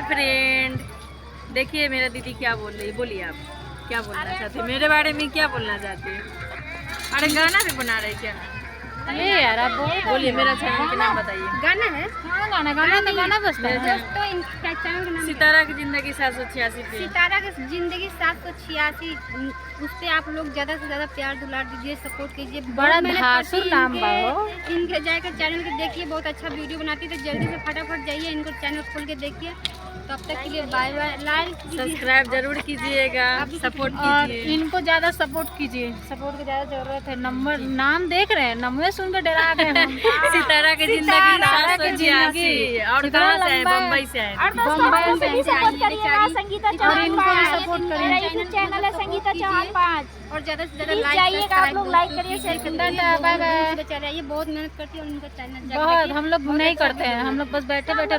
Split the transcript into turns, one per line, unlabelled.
Friend, देखिए मेरा दीदी क्या बोल रही, बोलिए आप क्या बोलना चाहते हैं मेरे बारे में, क्या बोलना चाहते हैं? अरे गाना भी बना रहे क्या?
ये यार आप
बोलिए, मेरा चैनल का नाम बताइए।
गाना है? हाँ गाना तो गाना बजता है।
तो इनका चैनल का नाम
सितारा की जिंदगी 786 पे।
सितारा की जिंदगी 786। उस पे आप लोग ज्यादा से ज्यादा प्यार दुलार दीजिए, सपोर्ट कीजिए।
बड़ा धासुर नाम बा हो।
इनके जाकर चैनल के देखिए, बहुत अच्छा वीडियो बनाती है, तो जल्दी से फटाफट जाइए इनको चैनल खोल के देखिए। तब तक के लिए बाय बाय। लाइक
सब्सक्राइब जरूर कीजिएगा, सपोर्ट
और
कीजिए।
इनको ज्यादा सपोर्ट कीजिए, सपोर्ट की ज्यादा जरूरत है। नंबर नाम देख रहे हैं, नंबर सुन के डरा गए हम।
सितारा की जिंदगी 786। और कहाँ से है? बम्बई से है।
और दोस्तों सभी सपोर्ट करिएगा संगीता
और
चौहान
इनको भी
5।
सपोर्ट
मेरा
करिए।
यूट्यूब चैनल है संगीता चौहान 5। और ज्यादा से ज्यादा
प्लीज
लाइक
जाइएगा, आप लोग लाइक करिए, शेयर
करिए।
Bye bye.
चले आइए, बहुत मेहनत करती है और उनका चैनल
बहुत हम लोग नहीं करते हैं, हम लोग बस बैठे बैठे